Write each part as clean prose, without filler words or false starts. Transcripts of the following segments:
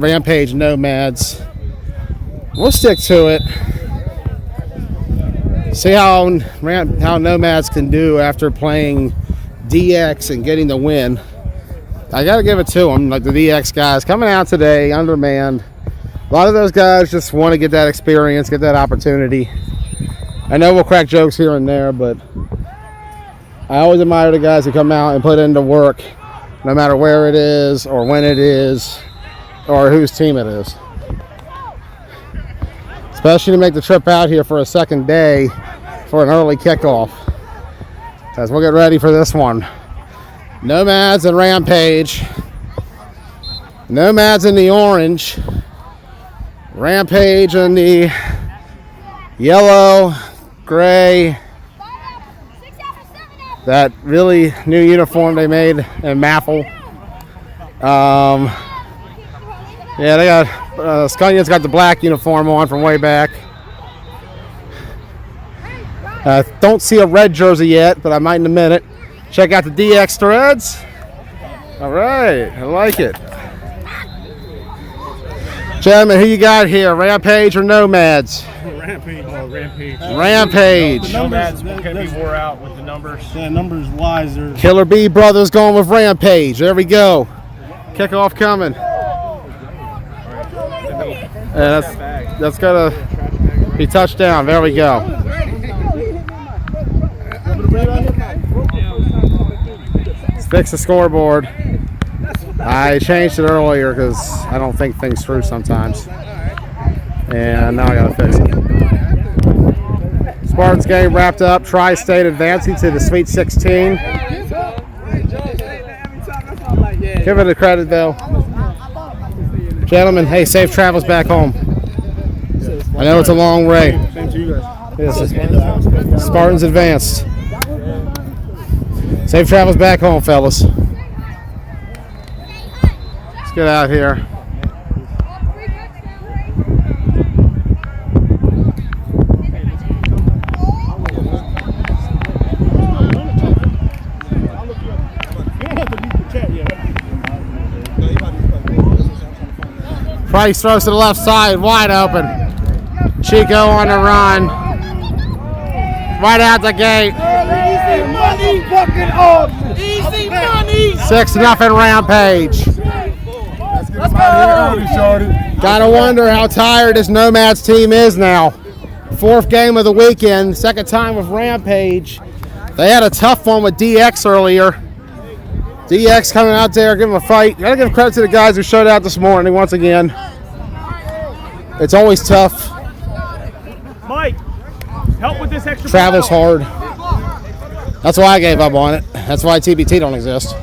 Rampage Nomads. We'll stick to it. See how Nomads can do after playing DX and getting the win. I got to give it to them. Like the DX guys coming out today, undermanned. A lot of those guys just want to get that experience, get that opportunity. I know we'll crack jokes here and there, but I always admire the guys who come out and put into work, no matter where it is or when it is or whose team it is. Especially to make the trip out here for a second day for an early kickoff. As we'll get ready for this one. Nomads and Rampage. Nomads in the orange. Rampage in the yellow, gray. That really new uniform they made in Maffle. Yeah, they got Scullion's got the black uniform on from way back. Don't see a red jersey yet, but I might in a minute. Check out the DX threads. All right, I like it. Gentlemen, who you got here? Rampage or Nomads? Rampage. Rampage. The Nomads can be wore out with the numbers. Yeah, numbers wiser. Killer B brothers going with Rampage. There we go. Kickoff coming. And that's gonna be touchdown. There we go. Let's fix the scoreboard. I changed it earlier because I don't think things through sometimes. And now I gotta fix it. Spartans game wrapped up. Tri-State advancing to the Sweet 16. Give it a credit though. Gentlemen, hey, safe travels back home. I know it's a long way. Same to you guys. Yes, Spartans advanced. Safe travels back home, fellas. Let's get out here. Price throws to the left side, wide open. Chico on the run. Right out the gate. Easy money, fucking off. Easy money. 6-0 Rampage. Let's go. Gotta wonder how tired this Nomads team is now. 4th game of the weekend, 2nd time with Rampage. They had a tough one with DX earlier. DX coming out there, giving a fight. Gotta give credit to the guys who showed out this morning once again. It's always tough. Mike, help with this extra. Travel's hard. That's why I gave up on it. That's why TBT don't exist.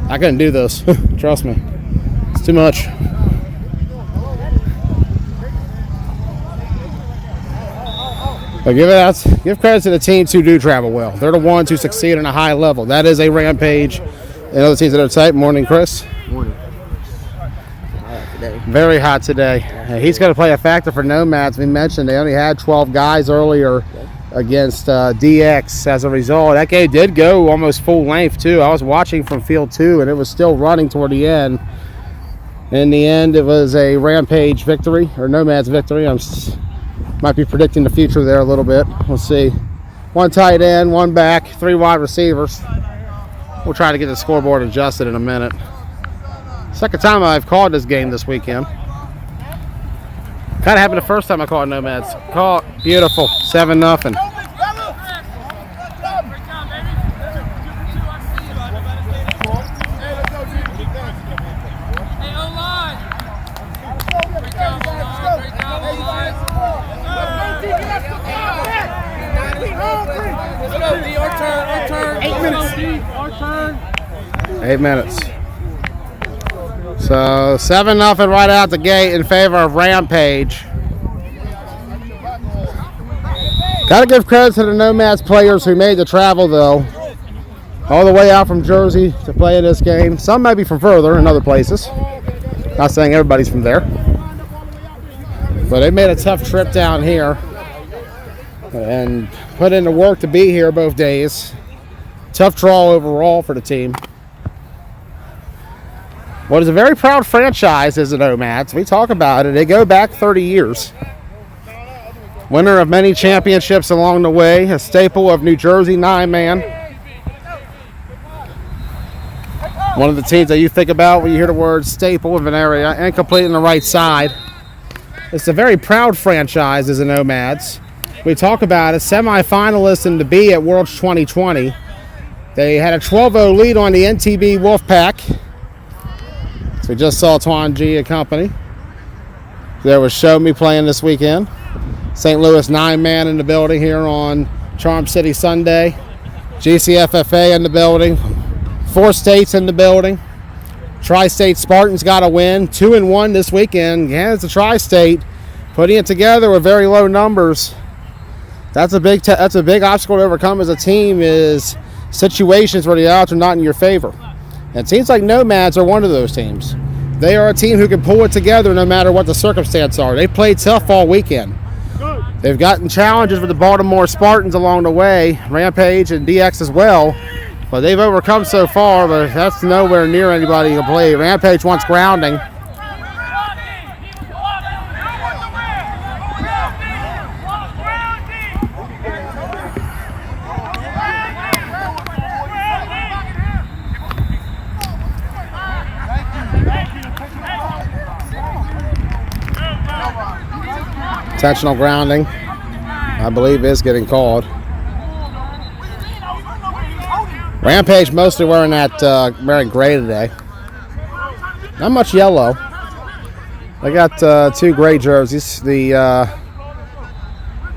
I couldn't do this. Trust me. It's too much. But give credit to the teams who do travel well. They're the ones who succeed on a high level. That is a Rampage. And other teams that are tight. Morning, Chris. Morning. Today. Very hot today. He's going to play a factor for Nomads. We mentioned they only had 12 guys earlier against DX. As a result, that game did go almost full length too. I was watching from field 2 and it was still running toward the end. In the end, it was a Rampage victory, or Nomads victory. Might be predicting the future there a little bit. We'll see. 1 tight end, 1 back, 3 wide receivers. We'll try to get the scoreboard adjusted in a minute. 2nd time I've called this game this weekend. Kind of happened the first time I called Nomads. Call beautiful, 7-0. Our turn. 8 minutes. So 7-0 right out the gate in favor of Rampage. Got to give credit to the Nomads players who made the travel though. All the way out from Jersey to play in this game. Some might be from further in other places. Not saying everybody's from there. But they made a tough trip down here. And put in the work to be here both days. Tough draw overall for the team. What is a very proud franchise is the Nomads. We talk about it. They go back 30 years. Winner of many championships along the way. A staple of New Jersey 9-man. One of the teams that you think about when you hear the word staple of an area. Incomplete on the right side. It's a very proud franchise as the Nomads. We talk about it. Semi-finalists in the B at Worlds 2020. They had a 12-0 lead on the NTB Wolfpack. So we just saw Twan G and company. There was Show Me playing this weekend. St. Louis 9-man in the building here on Charm City Sunday. GCFFA in the building. 4 states in the building. Tri-State Spartans got a win. 2-1 this weekend. Yeah, it's a Tri-State. Putting it together with very low numbers. That's a big obstacle to overcome as a team, is situations where the odds are not in your favor. And teams like Nomads are one of those teams. They are a team who can pull it together no matter what the circumstances are. They played tough all weekend. They've gotten challenges with the Baltimore Spartans along the way, Rampage and DX as well. But they've overcome so far, but that's nowhere near anybody who can play. Rampage wants grounding. Intentional grounding, I believe, is getting called. Rampage mostly wearing gray today. Not much yellow. They got 2 gray jerseys. The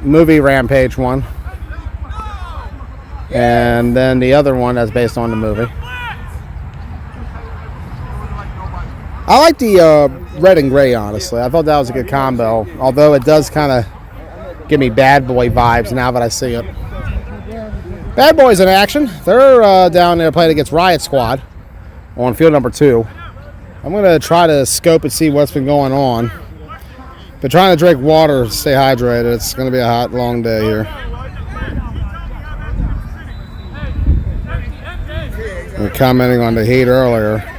movie Rampage one, and then the other one that's based on the movie. I like the red and gray, honestly. I thought that was a good combo, although it does kind of give me Bad Boy vibes now that I see it. Bad Boys in action. They're down there playing against Riot Squad on field number 2. I'm going to try to scope and see what's been going on. Been trying to drink water to stay hydrated. It's going to be a hot, long day here. We were commenting on the heat earlier.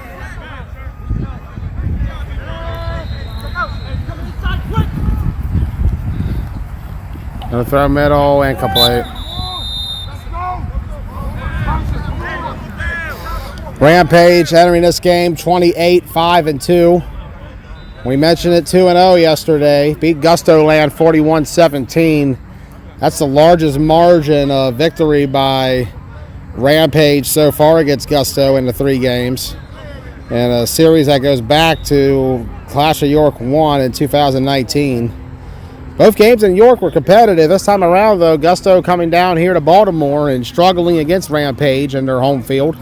Gonna throw middle, incomplete. Rampage entering this game 28-5-2. We mentioned it 2-0 yesterday. Beat Gusto Land 41-17. That's the largest margin of victory by Rampage so far against Gusto in the 3 games. And a series that goes back to Clash of York 1 in 2019. Both games in York were competitive. This time around, though, Gusto coming down here to Baltimore and struggling against Rampage in their home field.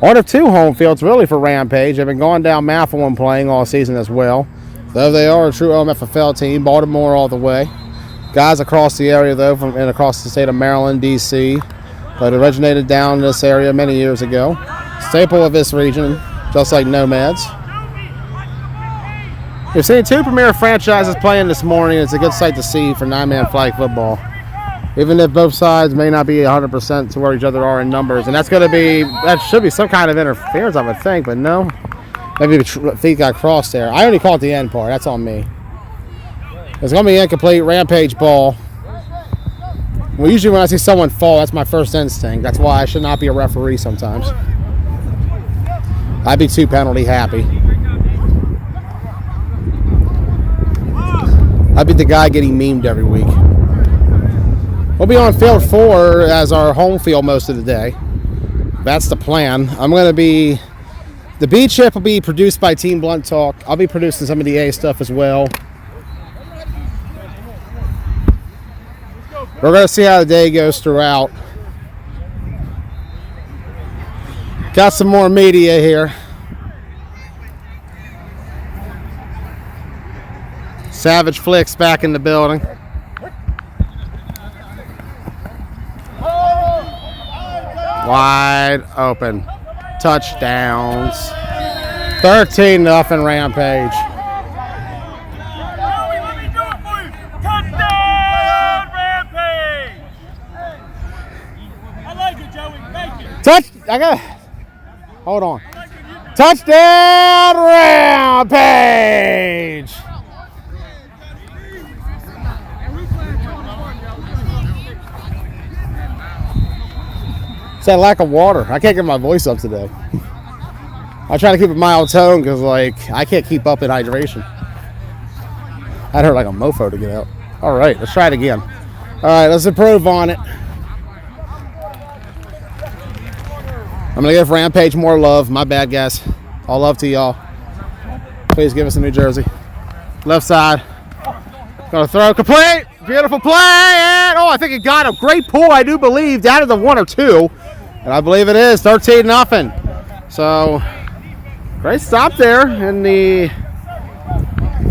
One of 2 home fields, really, for Rampage. They've been going down Mafflin playing all season as well. Though they are a true OMFFL team, Baltimore all the way. Guys across the area, though, from and across the state of Maryland, D.C., but originated down in this area many years ago. Staple of this region, just like Nomads. We've seen 2 premier franchises playing this morning. It's a good sight to see for 9-man flag football. Even if both sides may not be 100% to where each other are in numbers. And that should be some kind of interference, I would think, but no. Maybe the feet got crossed there. I only caught the end part. That's on me. It's going to be incomplete. Rampage ball. Well, usually when I see someone fall, that's my first instinct. That's why I should not be a referee sometimes. I'd be 2 penalty happy. I'd be the guy getting memed every week. We'll be on field 4 as our home field most of the day. That's the plan. The B chip will be produced by Team Blunt Talk. I'll be producing some of the A stuff as well. We're going to see how the day goes throughout. Got some more media here. Savage Flicks back in the building. Wide open. Touchdowns. 13-0 Rampage. Touchdown, Rampage! I like it, Joey. Thank you. Hold on. Touchdown, Rampage! It's that lack of water. I can't get my voice up today. I try to keep a mild tone because, like, I can't keep up in hydration. I'd hurt like a mofo to get out. All right, let's try it again. All right, let's improve on it. I'm going to give Rampage more love. My bad, guys. All love to y'all. Please give us a New Jersey. Left side. Going to throw complete. Beautiful play. And, oh, I think it got him. Great pull, I do believe, down to the 1 or 2. And I believe it is 13-0. So, great stop there in the,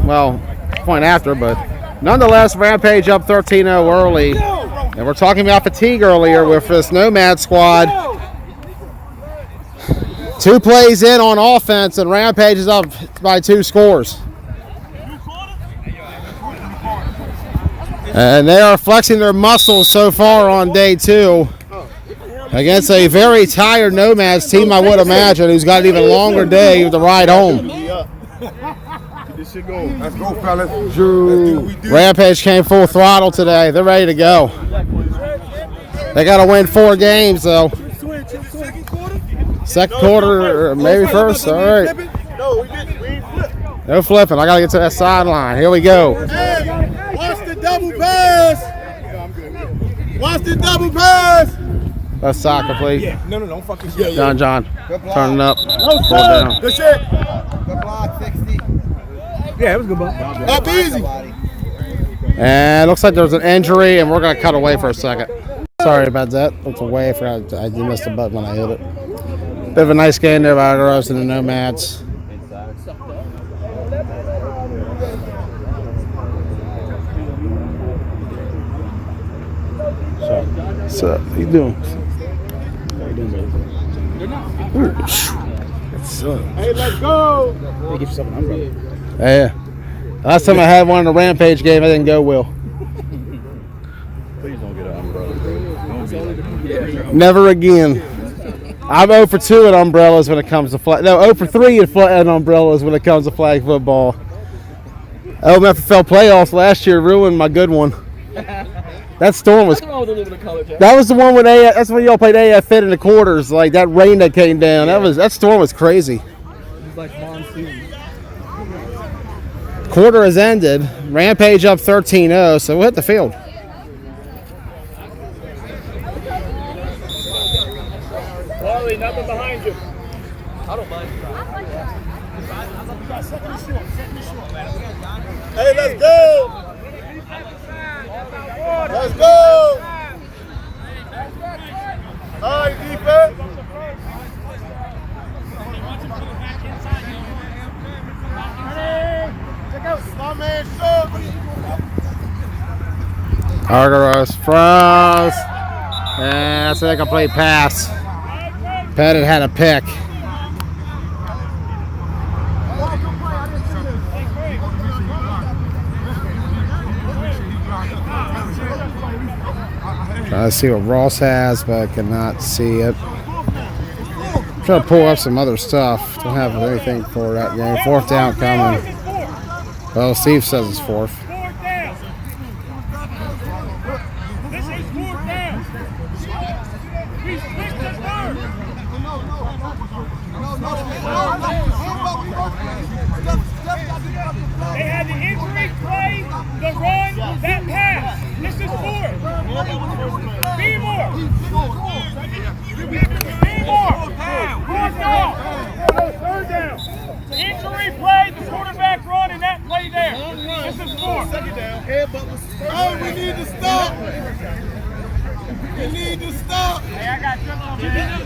well, point after, but nonetheless, Rampage up 13-0 early. And we're talking about fatigue earlier with this Nomad squad. 2 plays in on offense, and Rampage is up by 2 scores. And they are flexing their muscles so far on day 2 against a very tired Nomads team, I would imagine, who's got an even longer day with the ride home. This shit go. Let's go, fellas. Rampage came full throttle today. They're ready to go. They got to win 4 games, though. Second quarter, or maybe first. All right. No, we ain't flip. No flipping. I got to get to that sideline. Here we go. Hey, watch the double pass. Watch the double pass. Let's sock complete. Yeah, no, don't fucking shit. John. Turning up. No, Pull down. good shit. Good block, 60. Yeah, it was a good block. Up easy. And looks like there's an injury, and we're going to cut away for a second. Sorry about that. Looks away. I missed the button when I hit it. Bit of a nice game there by Gross and the Nomads. So, how you doing? Hey, let's go. Yeah. Last time I had one in a Rampage game, I didn't go well. Please don't get an umbrella. Never again. I'm 0 for 2 at umbrellas when it comes to flag. No, 0 for 3 at umbrellas when it comes to flag football. OMFFL playoffs last year ruined my good one. That storm was. That was the one when that's when y'all played AF Fit in the quarters. Like that rain that came down. That storm was crazy. Quarter has ended. Rampage up 13-0. So we'll hit the field. Wally, nothing behind you. I don't mind. Hey, let's go. Let's go. All right, defense. Check out my man, Argyros froze. And that's an incomplete pass. Pettit had a pick. Trying to see what Ross has, but I cannot see it. Trying to pull up some other stuff. Don't have anything for that game. 4th down coming. Well, Steve says it's 4th. They had the injury, play, the run, that pass. This is 4th. Be more. Be more. 4th down. 3rd down. Injury, play, the quarterback run, and that play there. This is 4th. Oh, we need to stop. We need to stop. Hey, I got you, little man.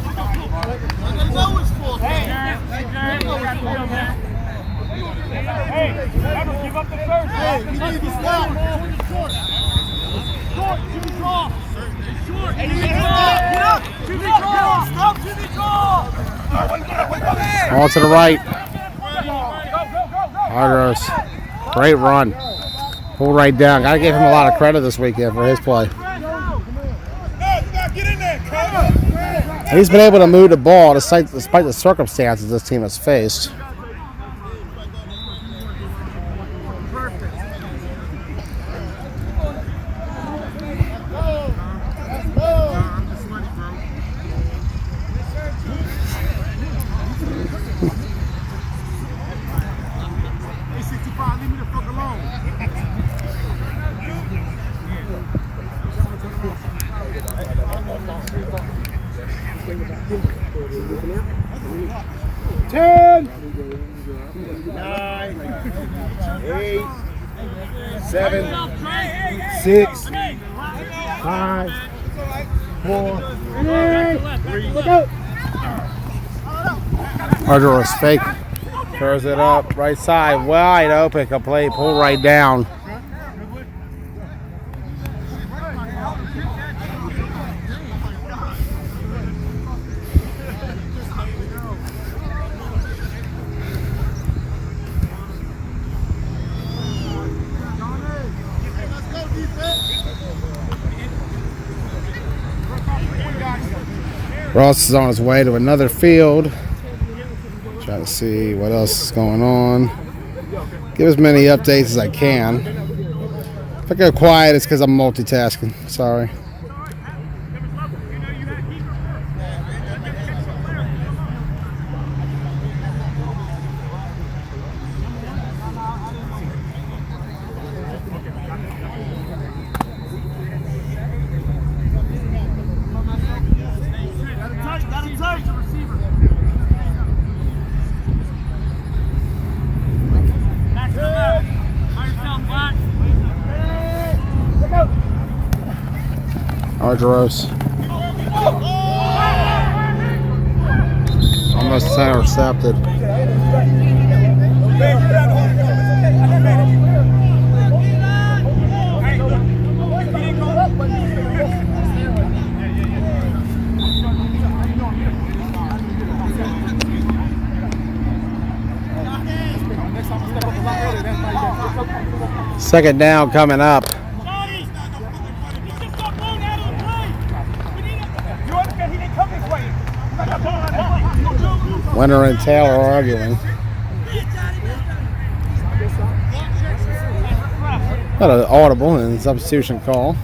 I know it's 4th. Hey, Jared, I got you, man. Hey, never give up the first. Hey, we need to stop. Short, Jimmy draw. Short. Hey, you need to stop. Get up. Jimmy draw. Stop Jimmy draw. All to the right. Go, go, go. Argyros. Great run. Pull right down. Got to give him a lot of credit this weekend for his play. Hey, you gotta get in there, cover. He's been able to move the ball despite the circumstances this team has faced. Arduous fake. Throws it up. Right side. Wide open. Complete. Pull right down. Ross is on his way to another field. Trying to see what else is going on. Give as many updates as I can. If I go quiet, it's because I'm multitasking. Sorry. Arduous. Almost intercepted. Second down coming up. Winter and Taylor are arguing. Got an audible and substitution call.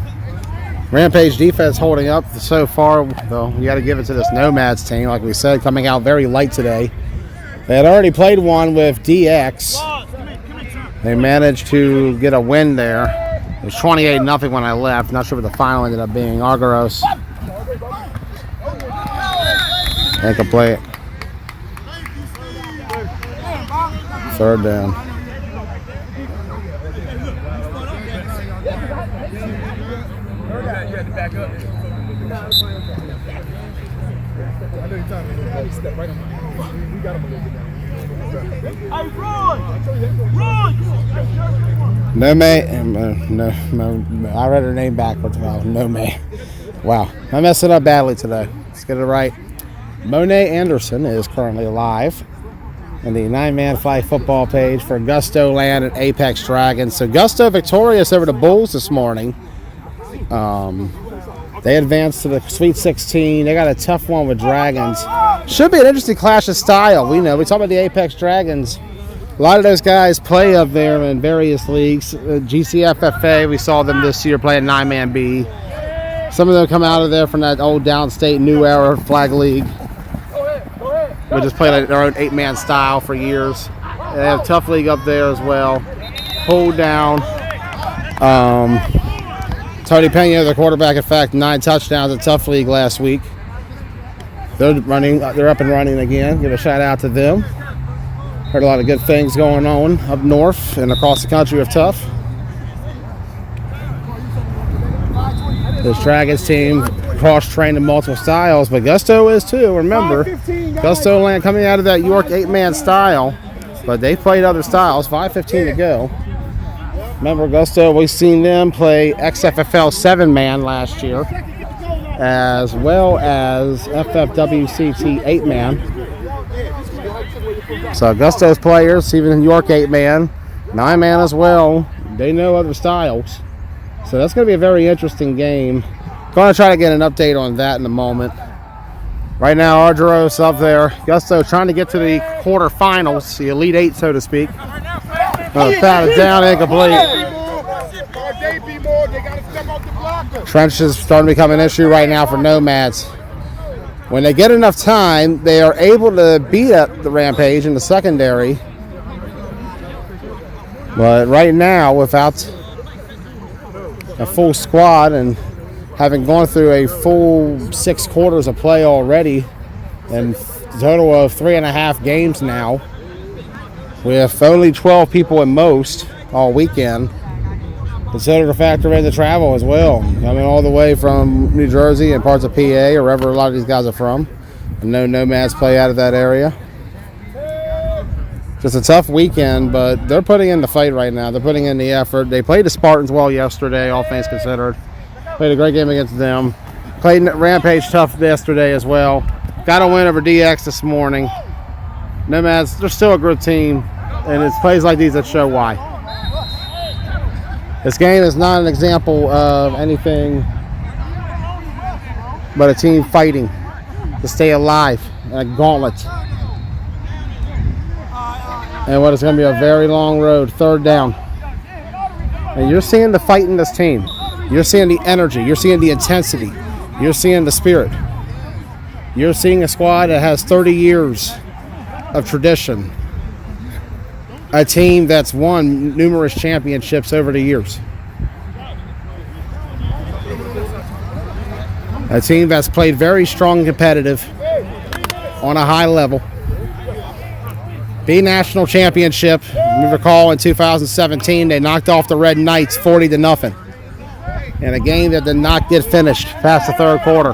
Rampage defense holding up so far, though. You got to give it to this Nomads team, like we said, coming out very light today. They had already played one with DX. They managed to get a win there. It was 28-0 when I left. Not sure what the final ended up being. Argyros. Incomplete. Third down. No, I read her name backwards. No May. Wow, I messed it up badly today. Let's get it right. Monet Anderson is currently alive in the 9-man flag football page for Gusto Land and Apex Dragons. So Gusto victorious over the Bulls this morning. They advanced to the Sweet 16. They got a tough one with Dragons. Should be an interesting clash of style. We talk about the Apex Dragons. A lot of those guys play up there in various leagues. GCFFA, we saw them this year playing 9-man B. Some of them come out of there from that old downstate New Era flag league. We just played their own 8-man style for years. They have a tough league up there as well. Hold down. Tony Pena, the quarterback, in fact, 9 touchdowns at Tough League last week. They're up and running again. Give a shout out to them. Heard a lot of good things going on up north and across the country with Tough. This Dragons team cross-trained in multiple styles, but Gusto is too. Remember, Gusto Land coming out of that York 8-man style, but they played other styles. 5:15 to go. Remember, Gusto, we've seen them play XFFL 7-man last year, as well as FFWCT 8-man. So Gusto's players, even in York 8-man, 9-man as well, they know other styles. So that's going to be a very interesting game. Going to try to get an update on that in a moment. Right now, Argyros up there. Gusto trying to get to the quarterfinals, the Elite Eight, so to speak. Batted down, incomplete. Trench is starting to become an issue right now for Nomads. When they get enough time, they are able to beat up the Rampage in the secondary. But right now, without a full squad and having gone through a full 6 quarters of play already, and a total of 3.5 games now, with only 12 people at most all weekend, consider to factor in the travel as well. Coming all the way from New Jersey and parts of PA or wherever a lot of these guys are from. I know Nomads play out of that area. Just a tough weekend, but they're putting in the fight right now. They're putting in the effort. They played the Spartans well yesterday, all things considered. Played a great game against them. Played Rampage tough yesterday as well. Got a win over DX this morning. Nomads, they're still a good team, and it's plays like these that show why. This game is not an example of anything but a team fighting to stay alive in a gauntlet. And what is going to be a very long road, 3rd down. And you're seeing the fight in this team. You're seeing the energy. You're seeing the intensity. You're seeing the spirit. You're seeing a squad that has 30 years of tradition. A team that's won numerous championships over the years. A team that's played very strong and competitive on a high level. The national championship, you recall in 2017, they knocked off the Red Knights 40-0 in a game that did not get finished past the 3rd quarter.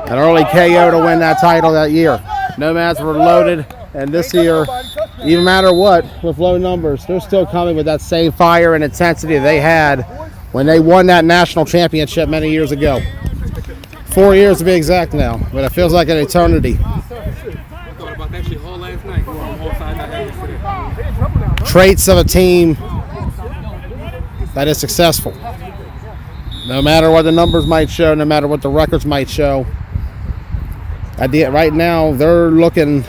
An early KO to win that title that year. Nomads were loaded, and this year, even matter what, with low numbers, they're still coming with that same fire and intensity they had when they won that national championship many years ago. 4 years to be exact now, but it feels like an eternity. Traits of a team that is successful. No matter what the numbers might show, no matter what the records might show, right now they're looking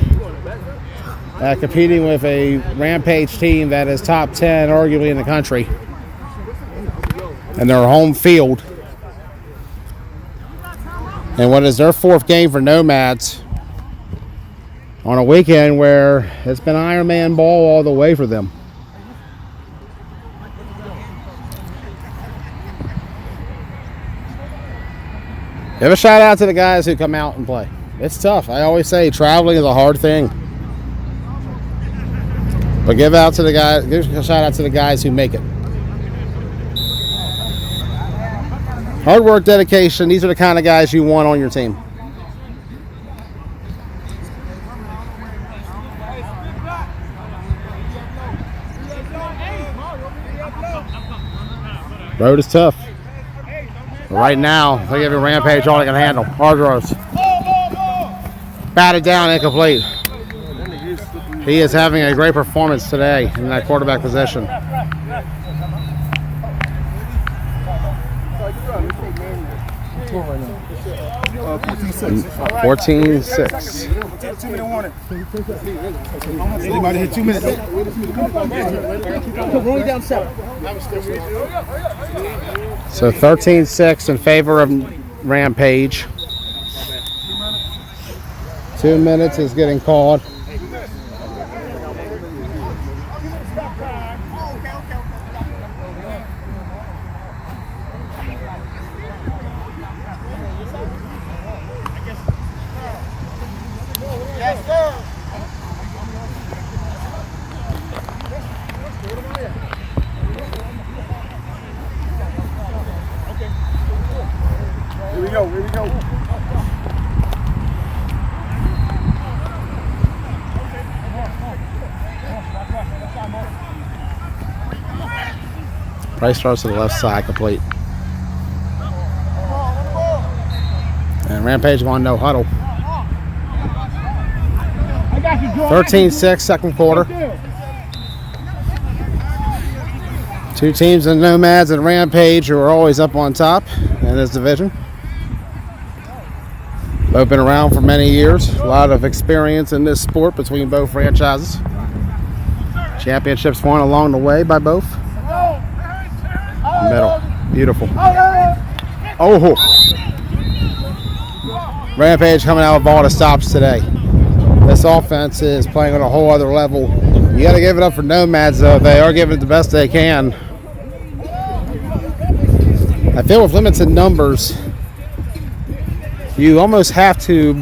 at competing with a Rampage team that is top 10 arguably in the country. And their home field. And what is their 4th game for Nomads on a weekend where it's been Iron Man ball all the way for them. Give a shout out to the guys who come out and play. It's tough. I always say traveling is a hard thing. But give a shout out to the guys who make it. Hard work, dedication. These are the kind of guys you want on your team. Road is tough. But right now, they give a Rampage all they can handle. Argyros. Batted down, incomplete. He is having a great performance today in that quarterback position. 14-6. 2-minute warning. Anybody hit 2 minutes? Rolling down 7. So 13-6 in favor of Rampage. 2 minutes is getting called. Here we go. Price starts to the left side, complete. And Rampage going no huddle. 13-6, second quarter. Two teams in Nomads and Rampage who are always up on top in this division. Both been around for many years. A lot of experience in this sport between both franchises. Championships won along the way by both. Middle. Beautiful. Oh! Rampage coming out with all the stops today. This offense is playing on a whole other level. You got to give it up for Nomads, though. They are giving it the best they can. I feel with limited numbers, you almost have to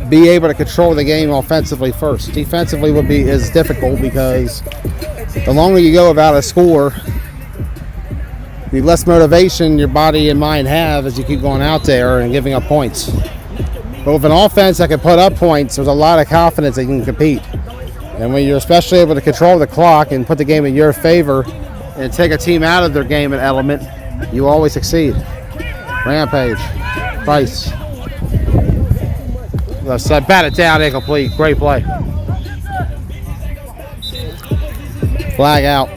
be able to control the game offensively first. Defensively is difficult because the longer you go without a score, the less motivation your body and mind have as you keep going out there and giving up points. But with an offense that can put up points, there's a lot of confidence that you can compete. And when you're especially able to control the clock and put the game in your favor and take a team out of their game and element, you always succeed. Rampage. Price. Left side, bat it down, incomplete. Great play. Flag out.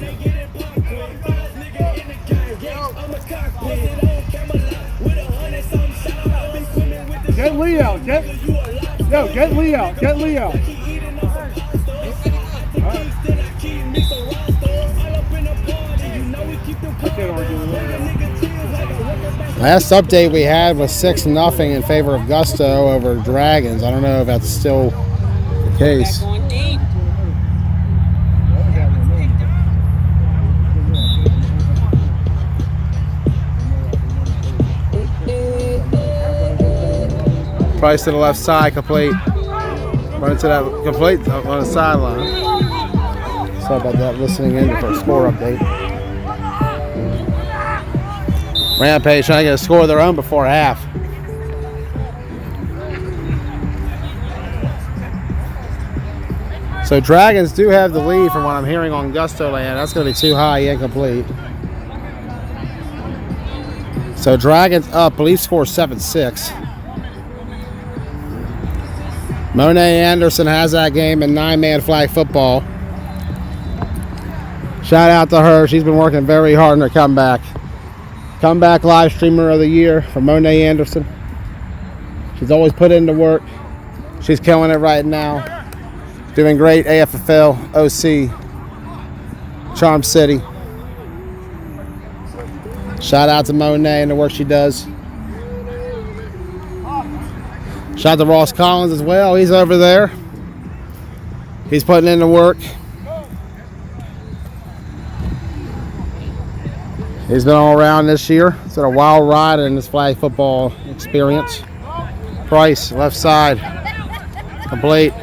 Get Lee out. Get Lee out. Get Lee out. Last update we had was 6-0 in favor of Gusto over Dragons. I don't know if that's still the case. Price to the left side, complete. Run to that complete on the sideline. Sorry about that, listening in for a score update. Rampage trying to get a score of their own before half. So Dragons do have the lead from what I'm hearing on Gusto land. That's going to be too high, incomplete. So Dragons up, lead score 7-6. Monet Anderson has that game in 9-man flag football. Shout out to her. She's been working very hard on her comeback. Comeback live streamer of the year for Monet Anderson. She's always put in the work. She's killing it right now. Doing great. AFFL, OC, Charm City. Shout out to Monet and the work she does. Shout out to Ross Collins as well. He's over there. He's putting in the work. He's been all around this year. It's been a wild ride in this flag football experience. Price, left side. Complete.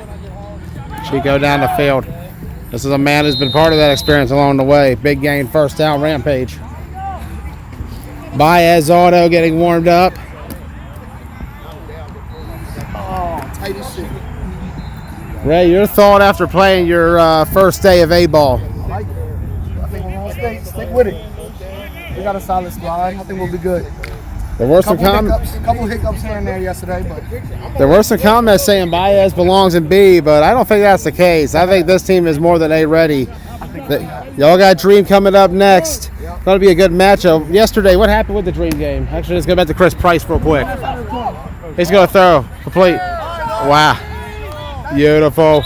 She go down the field. This is a man who's been part of that experience along the way. Big gain, first down, Rampage. Baez Auto getting warmed up. Tight as shit. Ray, your thought after playing your first day of A-ball? I like it. I think we're going to stick with it. We got a solid squad. I think we'll be good. There were some comments. A couple hiccups here and there yesterday, but there were some comments saying Baez belongs in B, but I don't think that's the case. I think this team is more than A ready. Y'all got Dream coming up next. Going to be a good matchup. Yesterday, what happened with the Dream game? Actually, let's go back to Chris Price real quick. He's going to throw complete. Wow, beautiful.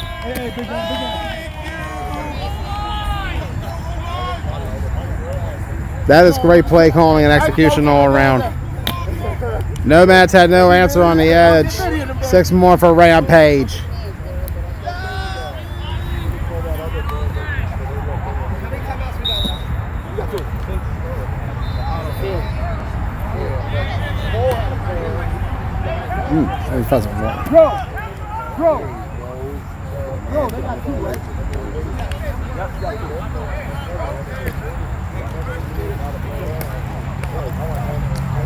That is great play calling and execution all around. Nomads had no answer on the edge. 6 more for Rampage. Bro, they got 2, right?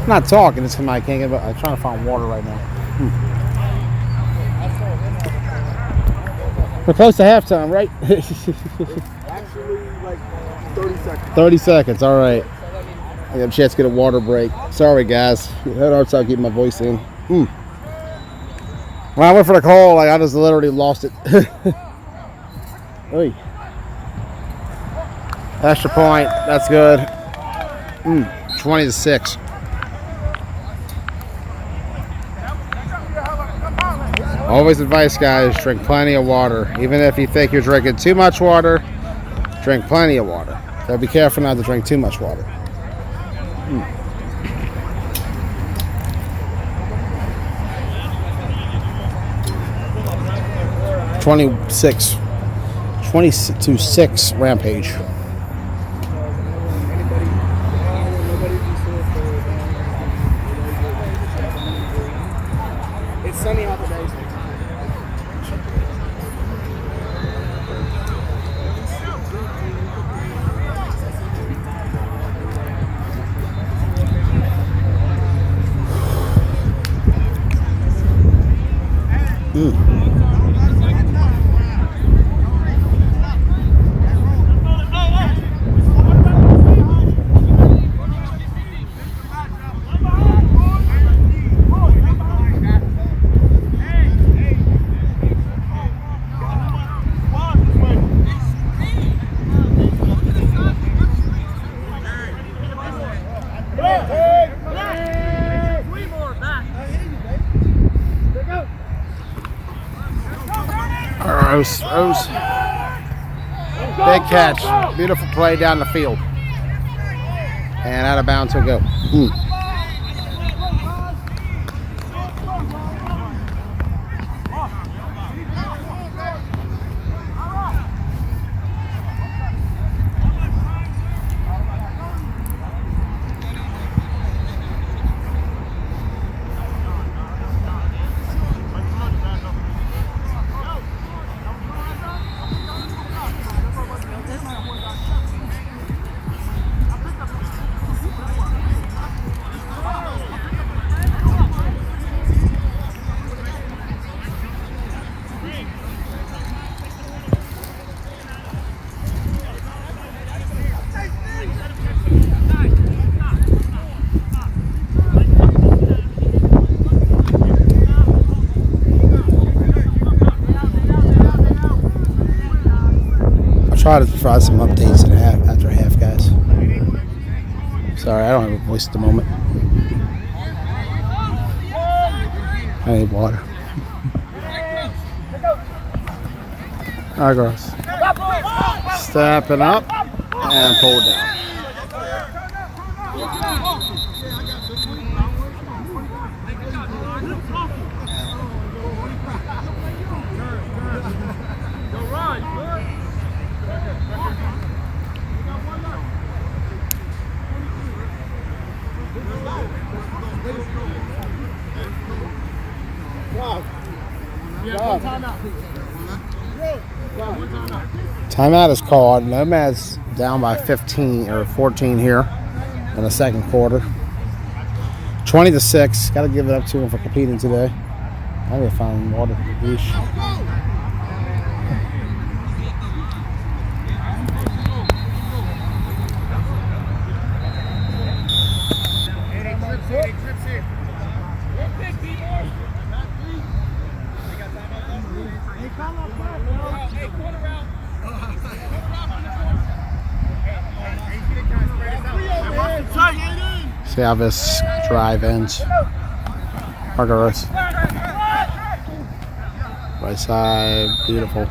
I'm not talking, it's because I can't get. I'm trying to find water right now. We're close to halftime, right? Actually, like 30 seconds. 30 seconds, all right. I got a chance to get a water break. Sorry, guys. I had a hard time keeping my voice in. When I went for the call, like, I just literally lost it. Oy. Extra point. That's good. 20-6. Always advice, guys, drink plenty of water. Even if you think you're drinking too much water, drink plenty of water. So be careful not to drink too much water. 20-6 Rampage. It's sunny out today. Rose. Big catch. Beautiful play down the field. And out of bounds he'll go. Try to provide some updates after half, guys. Sorry, I don't have a voice at the moment. I need water. All right, girls. Stepping up and pull down. Timeout is called. Nomads down by 15 or 14 here in the second quarter. 20-6. Got to give it up to him for competing today. I need to find water for the beach. See how this drive ends. Margaret. Right side, beautiful.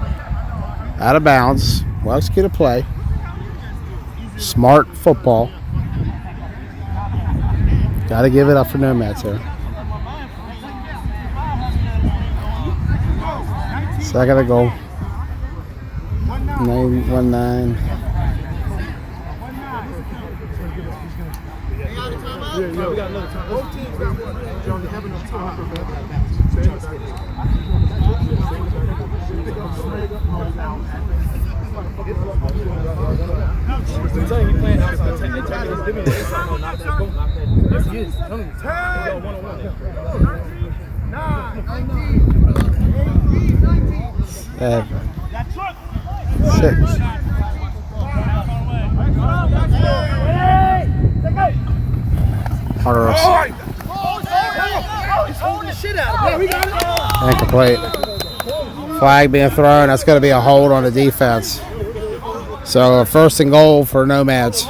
Out of bounds. Well executed play. Smart football. Got to give it up for Nomads here. Second to goal. 9-1-9. Yeah, we got another time. Both teams got one. You only have enough time for that. I'm telling you, playing outside. Give me the inside. No, not that. Not that. Yes, he is. Tell me. Go one-on-one. 7, 6. Harder. Incomplete. Flag being thrown. That's going to be a hold on the defense. So first and goal for Nomads.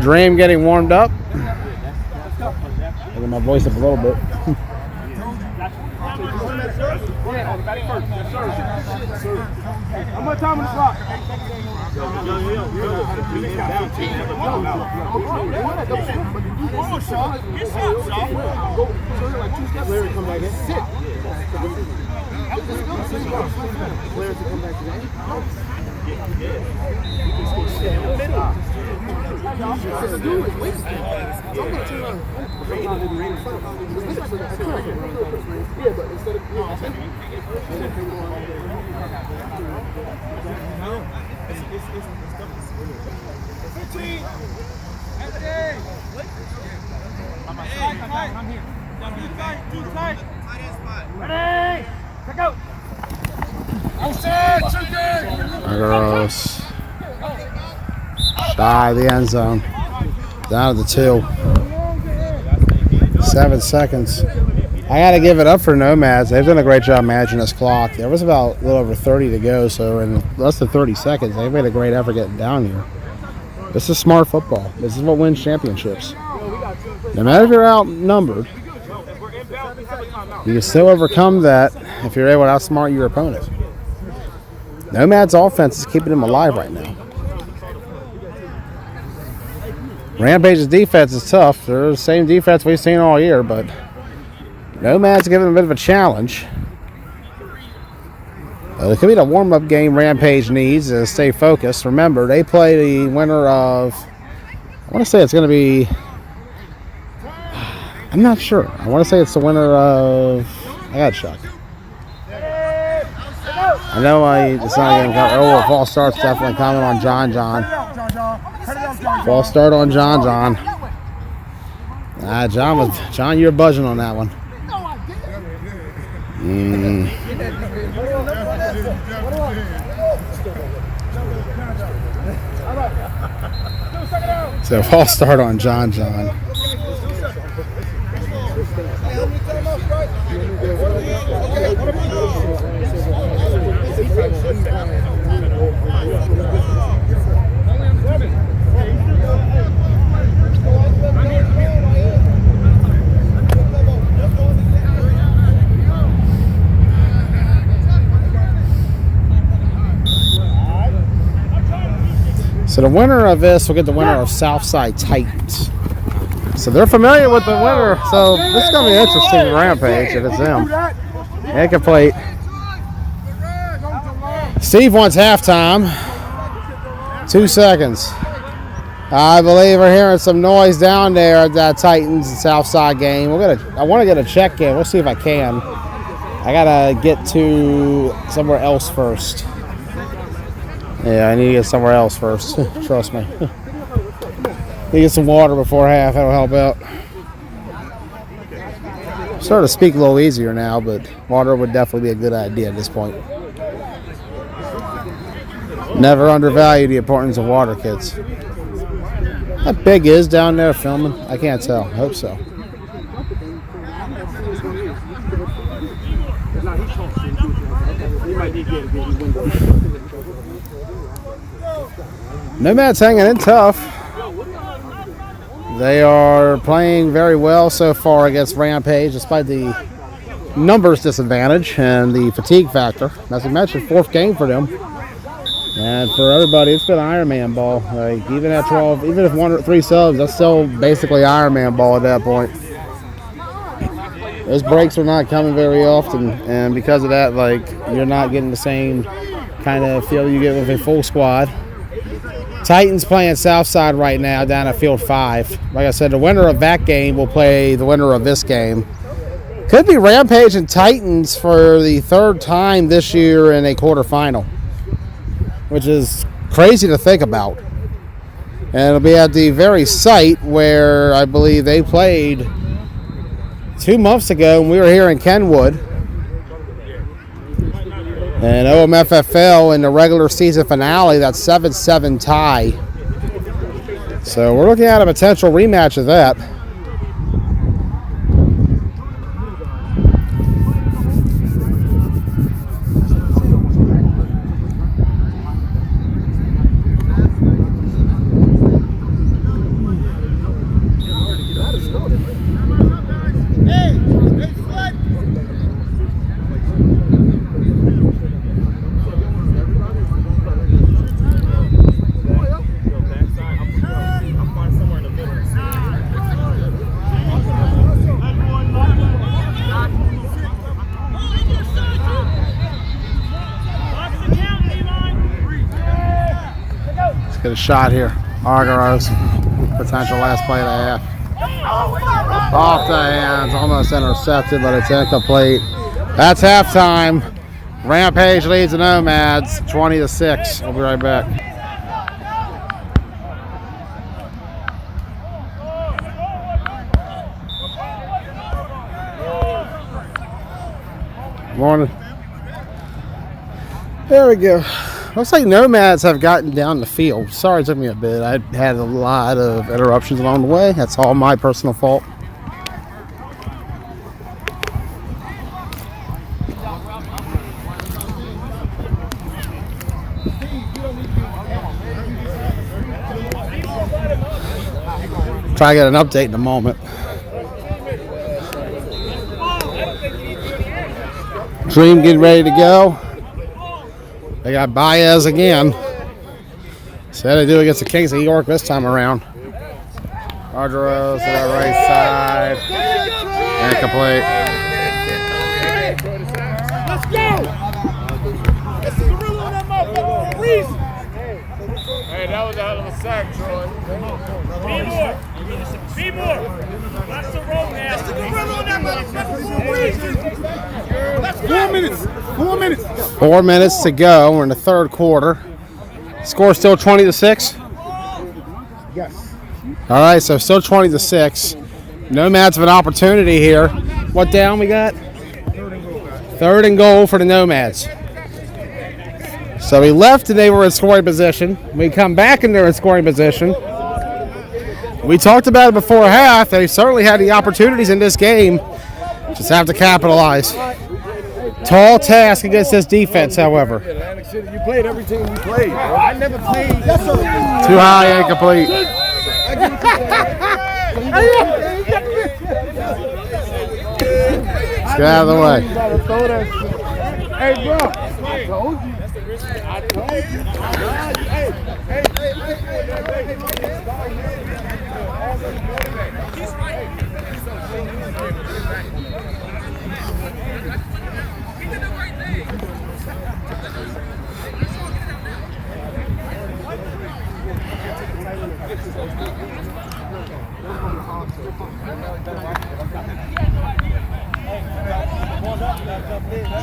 Dream getting warmed up. I'll get my voice up a little bit. How much time on the clock? Larry come back in. Sit. Gross. Shy of the end zone. Down to the 2. 7 seconds. I got to give it up for Nomads. They've done a great job managing this clock. There was about a little over 30 to go, so in less than 30 seconds, they've made a great effort getting down here. This is smart football. This is what wins championships. No matter if you're outnumbered, you can still overcome that if you're able to outsmart your opponent. Nomads' offense is keeping them alive right now. Rampage's defense is tough. They're the same defense we've seen all year, but Nomads giving them a bit of a challenge. It could be the warm-up game Rampage needs to stay focused. Remember, they play the winner of, I want to say it's going to be, I'm not sure. I want to say it's the winner of, I got to check. I know it's not going to come. Oh, a false start's definitely coming on John. False start on John. John, you're buzzing on that one. So false start on John. So the winner of this will get the winner of Southside Titans. So they're familiar with the winner. So this is going to be interesting Rampage if it's them. Incomplete. Steve wants halftime. 2 seconds. I believe we're hearing some noise down there at that Titans and Southside game. I want to get a check in. We'll see if I can. I gotta get to somewhere else first. Yeah, I need to get somewhere else first. Trust me. Need to get some water before half. That'll help out. Starting to speak a little easier now, but water would definitely be a good idea at this point. Never undervalue the importance of water, kids. How big is down there filming? I can't tell. I hope so. Nomads hanging in tough. They are playing very well so far against Rampage, despite the numbers disadvantage and the fatigue factor. As I mentioned, 4th game for them. And for everybody, it's been Iron Man ball. Like, even at 12, even if 1 or 3 subs, that's still basically Iron Man ball at that point. Those breaks are not coming very often, and because of that, like, you're not getting the same kind of feel you get with a full squad. Titans playing Southside right now down at Field 5. Like I said, the winner of that game will play the winner of this game. Could be Rampage and Titans for the 3rd time this year in a quarterfinal, which is crazy to think about. And it'll be at the very site where I believe they played 2 months ago when we were here in Kenwood. And OMFFL in the regular season finale, that 7-7 tie. So we're looking at a potential rematch of that. Get a shot here. Argyros. Potential last play of the half. Off the hands. Almost intercepted, but it's incomplete. That's halftime. Rampage leads the Nomads 20-6. We'll be right back. Morning. There we go. Looks like Nomads have gotten down the field. Sorry it took me a bit. I had a lot of interruptions along the way. That's all my personal fault. Try to get an update in a moment. Dream getting ready to go. They got Baez again. So how they do against the Kings of York this time around. Argyros to the right side. Incomplete. Let's go! That's the gorilla on that motherfucker for a reason. Hey, that was a hell of a sack, Troy. Be more. Be more. That's the road now. That's the gorilla on that motherfucker for a reason. Let's go. 4 minutes. 4 minutes. 4 minutes to go. We're in the third quarter. Score still 20-6? Yes. All right, so still 20-6. Nomads have an opportunity here. What down we got? Third and goal for the Nomads. So we left and they were in scoring position. We come back and they're in scoring position. We talked about it before half. They certainly had the opportunities in this game. Just have to capitalize. Tall task against this defense, however. Atlantic City, you played every team you played, bro. I never played. Too high, incomplete. Let's get out of the way. Hey, bro. I told you. I told you.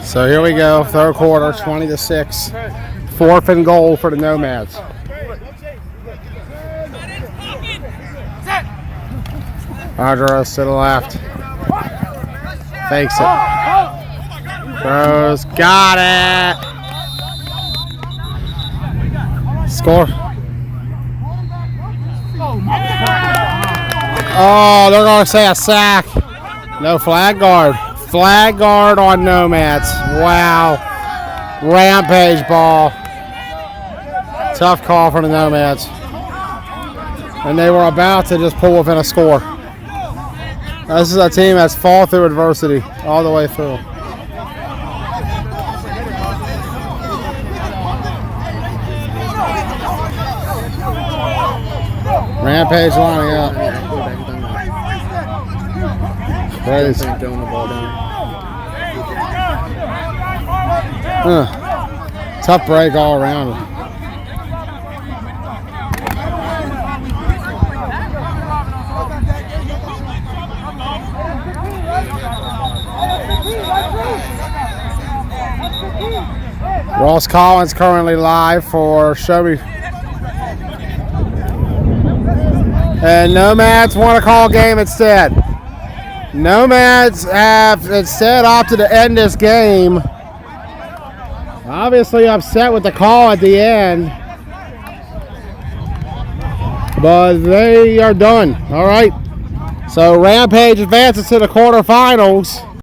So here we go, third quarter, 20-6. Fourth and goal for the Nomads. Argyros to the left. Fakes it. Throws. Got it. Score. Oh, they're going to say a sack. No flag guard. Flag guard on Nomads. Wow. Rampage ball. Tough call for the Nomads. And they were about to just pull within a score. This is a team that's fought through adversity all the way through. Rampage lining up. Crazy. Tough break all around. Ross Collins currently live for Shelby. And Nomads want to call game instead. Nomads have instead opted to end this game. Obviously upset with the call at the end. But they are done. All right. So Rampage advances to the quarterfinals.